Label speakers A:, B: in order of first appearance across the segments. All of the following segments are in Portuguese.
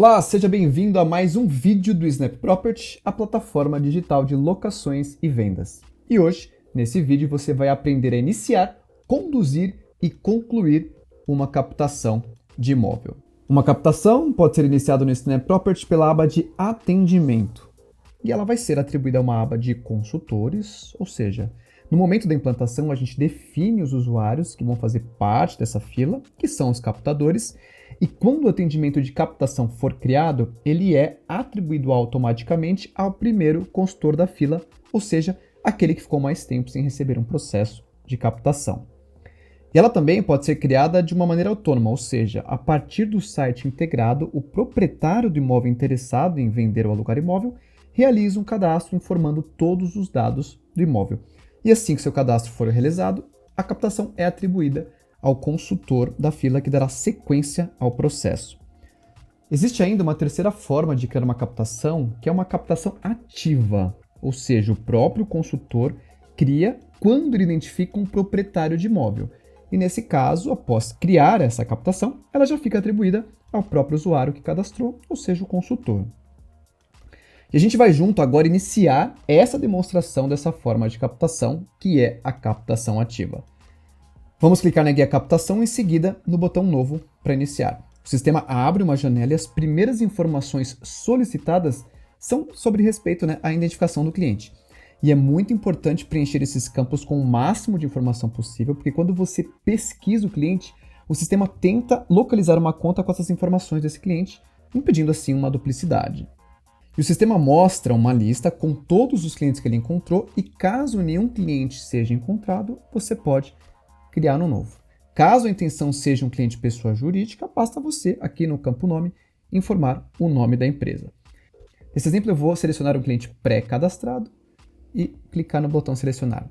A: Olá, seja bem-vindo a mais um vídeo do Snap Property, a plataforma digital de locações e vendas. E hoje, nesse vídeo, você vai aprender a iniciar, conduzir e concluir uma captação de imóvel. Uma captação pode ser iniciada no Snap Property pela aba de atendimento. E ela vai ser atribuída a uma aba de consultores, ou seja, no momento da implantação a gente define os usuários que vão fazer parte dessa fila, que são os captadores, e quando o atendimento de captação for criado, ele é atribuído automaticamente ao primeiro consultor da fila, ou seja, aquele que ficou mais tempo sem receber um processo de captação. E ela também pode ser criada de uma maneira autônoma, ou seja, a partir do site integrado, o proprietário do imóvel interessado em vender ou alugar imóvel realiza um cadastro informando todos os dados do imóvel. E assim que seu cadastro for realizado, a captação é atribuída ao consultor da fila que dará sequência ao processo. Existe ainda uma terceira forma de criar uma captação, que é uma captação ativa, ou seja, o próprio consultor cria quando ele identifica um proprietário de imóvel. E nesse caso, após criar essa captação, ela já fica atribuída ao próprio usuário que cadastrou, ou seja, o consultor. E a gente vai junto agora iniciar essa demonstração dessa forma de captação, que é a captação ativa. Vamos clicar na guia captação e em seguida no botão novo para iniciar. O sistema abre uma janela e as primeiras informações solicitadas são sobre respeito à identificação do cliente. E é muito importante preencher esses campos com o máximo de informação possível, porque quando você pesquisa o cliente, o sistema tenta localizar uma conta com essas informações desse cliente, impedindo assim uma duplicidade. E o sistema mostra uma lista com todos os clientes que ele encontrou e caso nenhum cliente seja encontrado, você pode criar um novo. Caso a intenção seja um cliente pessoa jurídica, basta você, aqui no campo nome, informar o nome da empresa. Nesse exemplo eu vou selecionar um cliente pré-cadastrado e clicar no botão selecionar.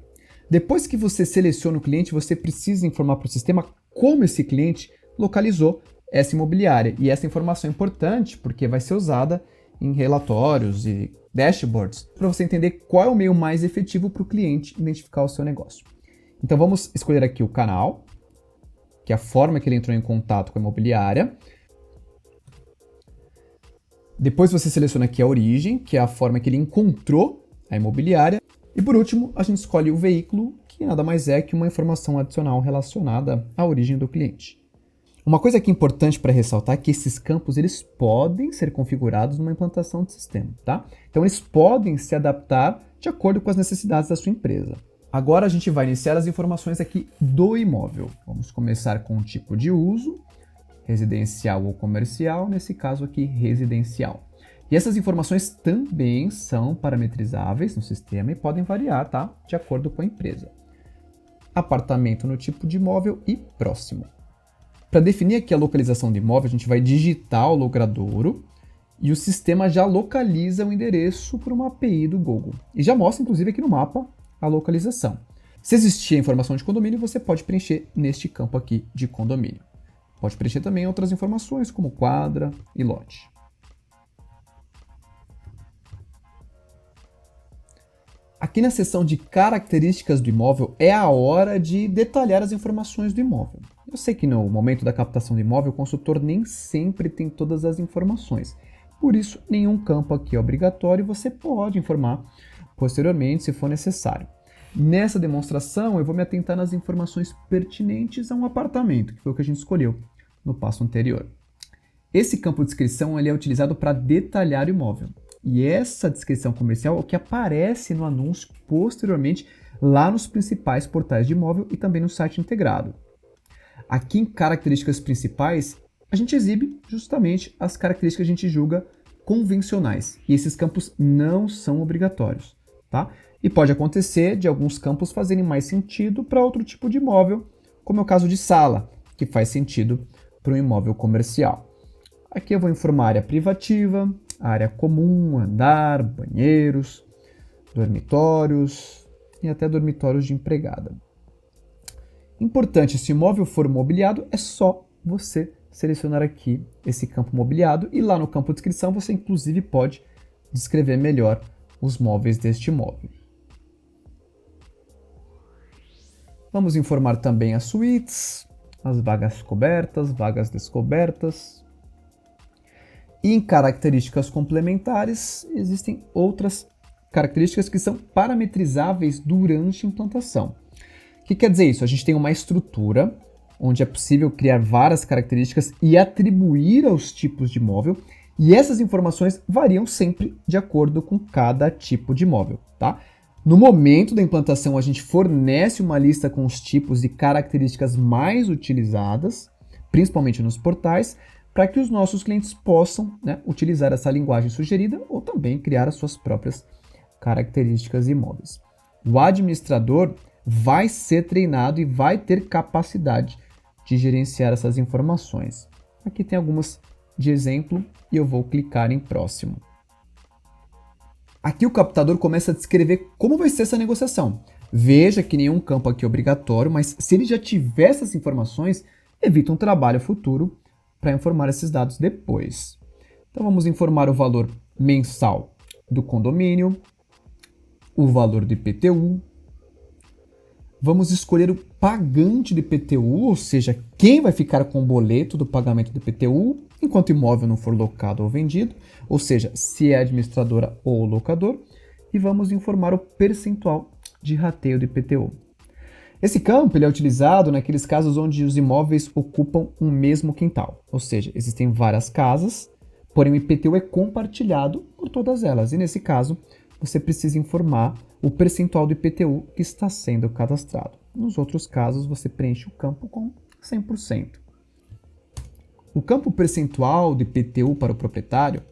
A: Depois que você seleciona o cliente, você precisa informar para o sistema como esse cliente localizou essa imobiliária. E essa informação é importante porque vai ser usada em relatórios e dashboards para você entender qual é o meio mais efetivo para o cliente identificar o seu negócio. Então vamos escolher aqui o canal, que é a forma que ele entrou em contato com a imobiliária. Depois você seleciona aqui a origem, que é a forma que ele encontrou a imobiliária. E por último, a gente escolhe o veículo, que nada mais é que uma informação adicional relacionada à origem do cliente. Uma coisa aqui importante para ressaltar é que esses campos eles podem ser configurados numa implantação de sistema, tá? Então eles podem se adaptar de acordo com as necessidades da sua empresa. Agora a gente vai iniciar as informações aqui do imóvel. Vamos começar com o tipo de uso, residencial ou comercial, nesse caso aqui residencial. E essas informações também são parametrizáveis no sistema e podem variar, tá? De acordo com a empresa. Apartamento no tipo de imóvel e próximo. Para definir aqui a localização do imóvel, a gente vai digitar o logradouro e o sistema já localiza o endereço por uma API do Google. E já mostra, inclusive, aqui no mapa a localização. Se existir a informação de condomínio, você pode preencher neste campo aqui de condomínio. Pode preencher também outras informações, como quadra e lote. Aqui na seção de características do imóvel é a hora de detalhar as informações do imóvel. Eu sei que no momento da captação do imóvel, o consultor nem sempre tem todas as informações. Por isso, nenhum campo aqui é obrigatório e você pode informar posteriormente, se for necessário. Nessa demonstração, eu vou me atentar nas informações pertinentes a um apartamento, que foi o que a gente escolheu no passo anterior. Esse campo de descrição ele é utilizado para detalhar o imóvel. E essa descrição comercial é o que aparece no anúncio posteriormente lá nos principais portais de imóvel e também no site integrado. Aqui em características principais, a gente exibe justamente as características que a gente julga convencionais. E esses campos não são obrigatórios, tá? E pode acontecer de alguns campos fazerem mais sentido para outro tipo de imóvel, como é o caso de sala, que faz sentido para um imóvel comercial. Aqui eu vou informar a área privativa, a área comum, andar, banheiros, dormitórios e até dormitórios de empregada. Importante, se o imóvel for mobiliado, é só você selecionar aqui esse campo mobiliado e lá no campo descrição você inclusive pode descrever melhor os móveis deste imóvel. Vamos informar também as suítes, as vagas cobertas, vagas descobertas. E em características complementares, existem outras características que são parametrizáveis durante a implantação. O que quer dizer isso? A gente tem uma estrutura onde é possível criar várias características e atribuir aos tipos de imóvel, e essas informações variam sempre de acordo com cada tipo de imóvel, tá? No momento da implantação, a gente fornece uma lista com os tipos e características mais utilizadas, principalmente nos portais, para que os nossos clientes possam, né, utilizar essa linguagem sugerida ou também criar as suas próprias características imóveis. O administrador vai ser treinado e vai ter capacidade de gerenciar essas informações. Aqui tem algumas de exemplo e eu vou clicar em próximo. Aqui o captador começa a descrever como vai ser essa negociação. Veja que nenhum campo aqui é obrigatório, mas se ele já tiver essas informações, evita um trabalho futuro para informar esses dados depois. Então vamos informar o valor mensal do condomínio, o valor do IPTU. Vamos escolher o pagante do IPTU, ou seja, quem vai ficar com o boleto do pagamento do IPTU enquanto o imóvel não for locado ou vendido, ou seja, se é administradora ou locador, e vamos informar o percentual de rateio do IPTU. Esse campo ele é utilizado naqueles casos onde os imóveis ocupam um mesmo quintal, ou seja, existem várias casas, porém o IPTU é compartilhado por todas elas, e nesse caso você precisa informar o percentual do IPTU que está sendo cadastrado. Nos outros casos, você preenche o campo com 100%. O campo percentual do IPTU para o proprietário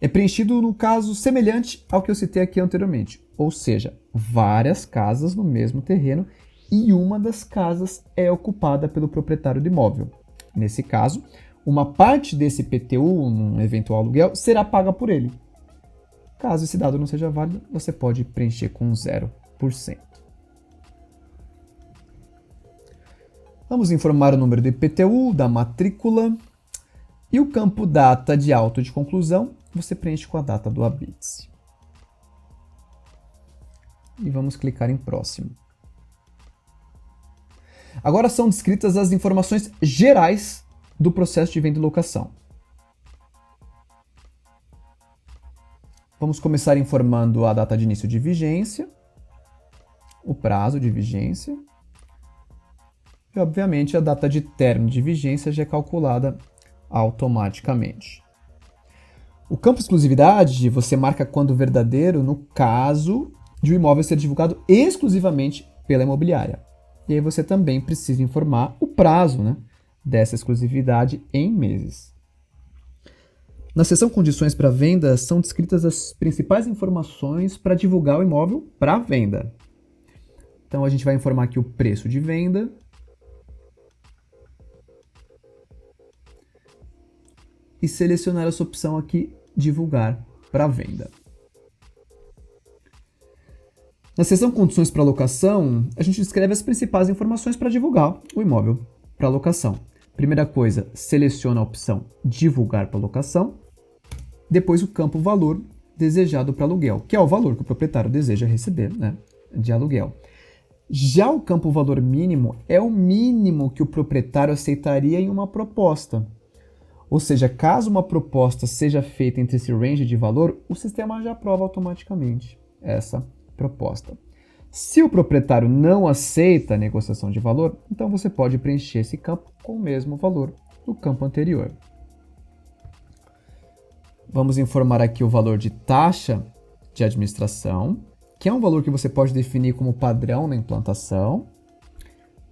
A: é preenchido no caso semelhante ao que eu citei aqui anteriormente, ou seja, várias casas no mesmo terreno e uma das casas é ocupada pelo proprietário do imóvel. Nesse caso, uma parte desse IPTU, num eventual aluguel, será paga por ele. Caso esse dado não seja válido, você pode preencher com 0%. Vamos informar o número do IPTU, da matrícula e o campo data de auto de conclusão, você preenche com a data do habite-se. E vamos clicar em próximo. Agora são descritas as informações gerais do processo de venda e locação. Vamos começar informando a data de início de vigência, o prazo de vigência e, obviamente, a data de término de vigência já é calculada automaticamente. O campo exclusividade você marca quando verdadeiro no caso de o imóvel ser divulgado exclusivamente pela imobiliária. E aí você também precisa informar o prazo, né, dessa exclusividade em meses. Na seção Condições para Venda, são descritas as principais informações para divulgar o imóvel para venda. Então, a gente vai informar aqui o preço de venda, e selecionar essa opção aqui, Divulgar para Venda. Na seção Condições para Locação, a gente descreve as principais informações para divulgar o imóvel para locação. Primeira coisa, seleciona a opção Divulgar para locação. Depois o campo Valor desejado para aluguel, que é o valor que o proprietário deseja receber, né, de aluguel. Já o campo Valor Mínimo é o mínimo que o proprietário aceitaria em uma proposta. Ou seja, caso uma proposta seja feita entre esse range de valor, o sistema já aprova automaticamente essa proposta. Se o proprietário não aceita a negociação de valor, então você pode preencher esse campo com o mesmo valor do campo anterior. Vamos informar aqui o valor de taxa de administração, que é um valor que você pode definir como padrão na implantação.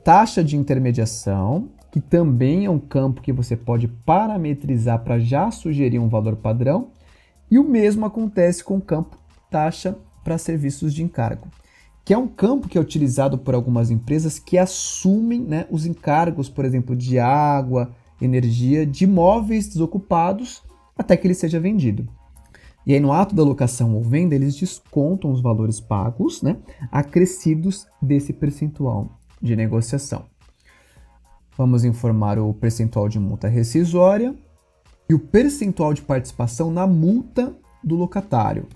A: Taxa de intermediação, que também é um campo que você pode parametrizar para já sugerir um valor padrão. E o mesmo acontece com o campo taxa para serviços de encargo, que é um campo que é utilizado por algumas empresas que assumem, né, os encargos, por exemplo, de água, energia, de imóveis desocupados até que ele seja vendido. E aí no ato da locação ou venda, eles descontam os valores pagos, né, acrescidos desse percentual de negociação. Vamos informar o percentual de multa rescisória e o percentual de participação na multa do locatário.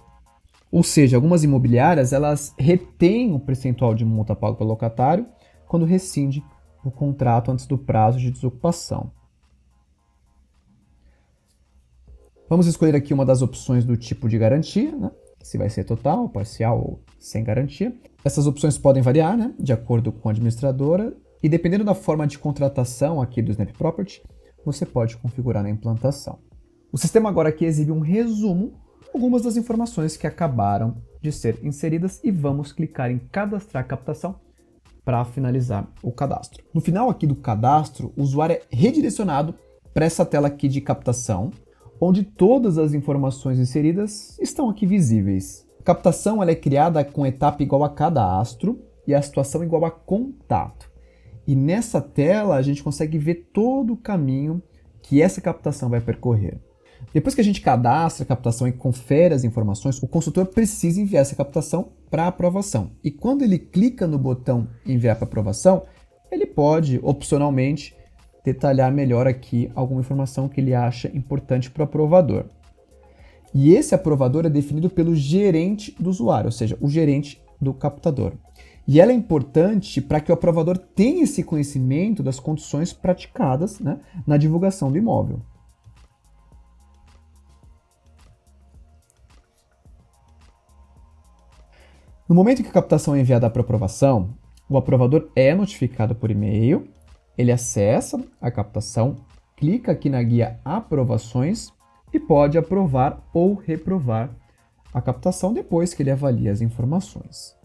A: Ou seja, algumas imobiliárias elas retêm o percentual de multa pago pelo locatário quando rescinde o contrato antes do prazo de desocupação. Vamos escolher aqui uma das opções do tipo de garantia, né? Se vai ser total, parcial ou sem garantia. Essas opções podem variar, né? De acordo com a administradora, e dependendo da forma de contratação aqui do Snap Property, você pode configurar na implantação. O sistema agora aqui exibe um resumo, algumas das informações que acabaram de ser inseridas, e vamos clicar em cadastrar captação para finalizar o cadastro. No final aqui do cadastro, o usuário é redirecionado para essa tela aqui de captação, onde todas as informações inseridas estão aqui visíveis. A captação ela é criada com etapa igual a cadastro e a situação igual a contato. E nessa tela a gente consegue ver todo o caminho que essa captação vai percorrer. Depois que a gente cadastra a captação e confere as informações, o consultor precisa enviar essa captação para aprovação. E quando ele clica no botão enviar para aprovação, ele pode, opcionalmente, detalhar melhor aqui alguma informação que ele acha importante para o aprovador. E esse aprovador é definido pelo gerente do usuário, ou seja, o gerente do captador. E ela é importante para que o aprovador tenha esse conhecimento das condições praticadas, né, na divulgação do imóvel. No momento que a captação é enviada para aprovação, o aprovador é notificado por e-mail, ele acessa a captação, clica aqui na guia Aprovações e pode aprovar ou reprovar a captação depois que ele avalia as informações.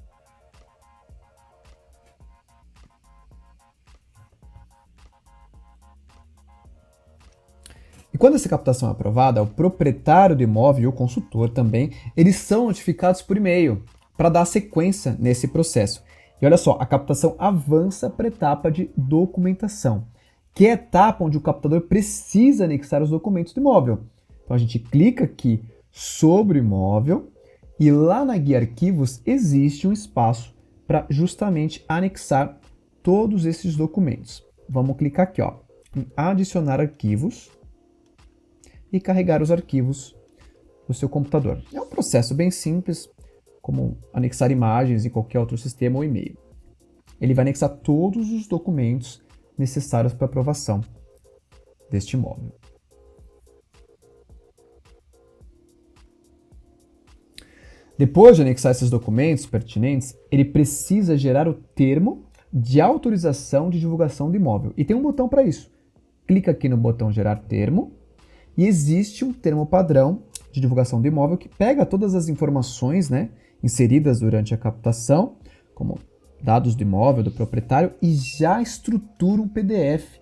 A: E quando essa captação é aprovada, o proprietário do imóvel e o consultor também, eles são notificados por e-mail para dar sequência nesse processo. E olha só, a captação avança para a etapa de documentação, que é a etapa onde o captador precisa anexar os documentos do imóvel. Então a gente clica aqui sobre o imóvel e lá na guia Arquivos existe um espaço para justamente anexar todos esses documentos. Vamos clicar aqui, ó, em Adicionar arquivos e carregar os arquivos do seu computador. É um processo bem simples, como anexar imagens em qualquer outro sistema ou e-mail. Ele vai anexar todos os documentos necessários para aprovação deste imóvel. Depois de anexar esses documentos pertinentes, ele precisa gerar o termo de autorização de divulgação do imóvel. E tem um botão para isso. Clica aqui no botão Gerar termo e existe um termo padrão de divulgação do imóvel que pega todas as informações, né, inseridas durante a captação, como dados do imóvel, do proprietário, e já estrutura um PDF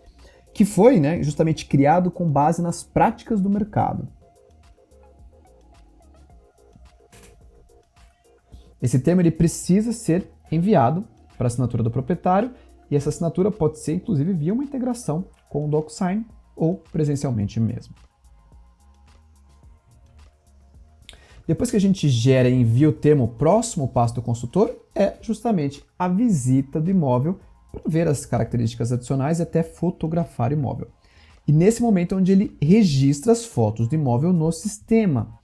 A: que foi, né, justamente criado com base nas práticas do mercado. Esse termo ele precisa ser enviado para a assinatura do proprietário e essa assinatura pode ser, inclusive, via uma integração com o DocuSign ou presencialmente mesmo. Depois que a gente gera e envia o termo, o próximo passo do consultor é justamente a visita do imóvel para ver as características adicionais e até fotografar o imóvel. E nesse momento é onde ele registra as fotos do imóvel no sistema.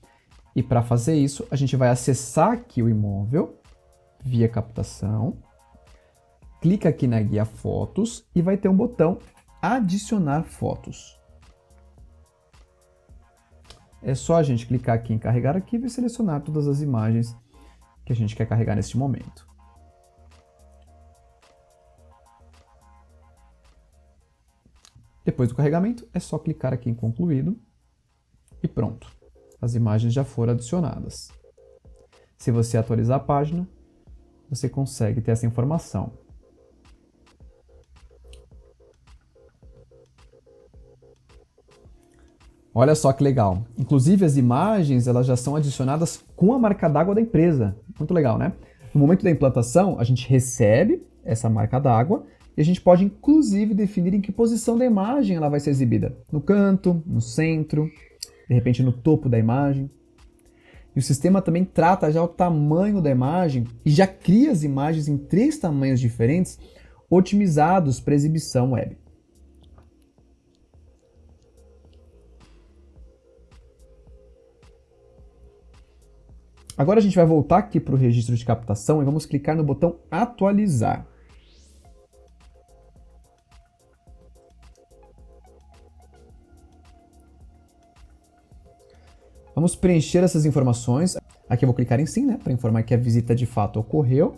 A: E para fazer isso, a gente vai acessar aqui o imóvel via captação, clica aqui na guia Fotos e vai ter um botão Adicionar fotos. É só a gente clicar aqui em Carregar arquivo e selecionar todas as imagens que a gente quer carregar neste momento. Depois do carregamento, é só clicar aqui em Concluído e pronto. As imagens já foram adicionadas. Se você atualizar a página, você consegue ter essa informação. Olha só que legal. Inclusive as imagens elas já são adicionadas com a marca d'água da empresa. Muito legal, né? No momento da implantação, a gente recebe essa marca d'água e a gente pode inclusive definir em que posição da imagem ela vai ser exibida. No canto, no centro, de repente no topo da imagem. E o sistema também trata já o tamanho da imagem e já cria as imagens em 3 tamanhos diferentes, otimizados para exibição web. Agora a gente vai voltar aqui para o registro de captação e vamos clicar no botão Atualizar. Vamos preencher essas informações. Aqui eu vou clicar em sim, né, para informar que a visita de fato ocorreu.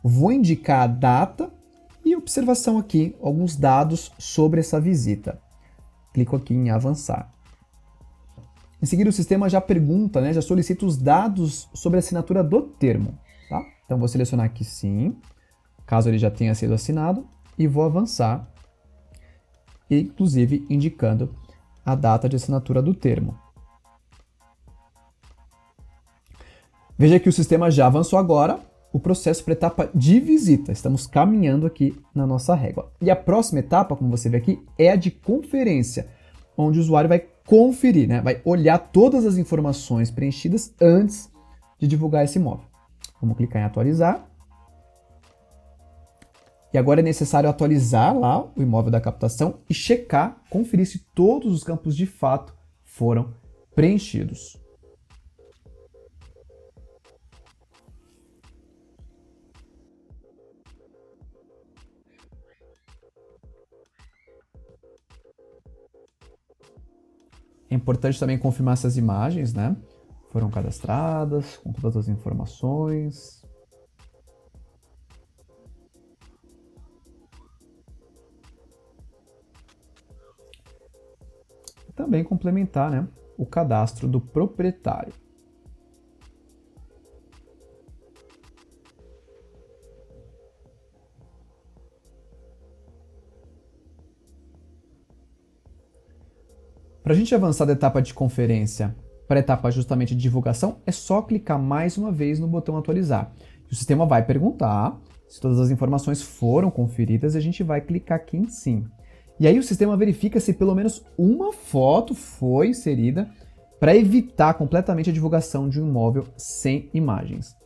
A: Vou indicar a data e observação aqui, alguns dados sobre essa visita. Clico aqui em avançar. Em seguida, o sistema já pergunta, né, já solicita os dados sobre a assinatura do termo. Tá? Então, vou selecionar aqui sim, caso ele já tenha sido assinado, e vou avançar, inclusive indicando a data de assinatura do termo. Veja que o sistema já avançou agora o processo para a etapa de visita. Estamos caminhando aqui na nossa régua. E a próxima etapa, como você vê aqui, é a de conferência, onde o usuário vai conferir, né? Vai olhar todas as informações preenchidas antes de divulgar esse imóvel. Vamos clicar em atualizar. E agora é necessário atualizar lá o imóvel da captação e checar, conferir se todos os campos de fato foram preenchidos. É importante também confirmar se as imagens, né, foram cadastradas, com todas as informações. Também complementar, né, o cadastro do proprietário. Para a gente avançar da etapa de conferência para a etapa justamente de divulgação, é só clicar mais uma vez no botão atualizar. O sistema vai perguntar se todas as informações foram conferidas e a gente vai clicar aqui em sim. E aí o sistema verifica se pelo menos uma foto foi inserida para evitar completamente a divulgação de um imóvel sem imagens.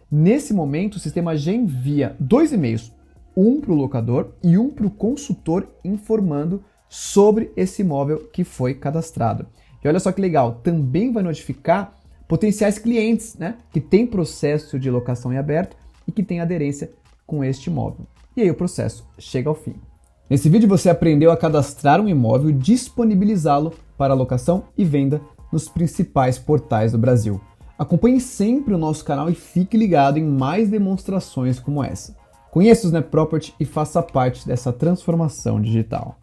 A: Nesse momento, o sistema já envia 2 e-mails, um para o locador e um para o consultor, informando sobre esse imóvel que foi cadastrado. E olha só que legal, também vai notificar potenciais clientes, né, que têm processo de locação em aberto e que têm aderência com este imóvel. E aí o processo chega ao fim. Nesse vídeo você aprendeu a cadastrar um imóvel e disponibilizá-lo para locação e venda nos principais portais do Brasil. Acompanhe sempre o nosso canal e fique ligado em mais demonstrações como essa. Conheça o Snap Property e faça parte dessa transformação digital.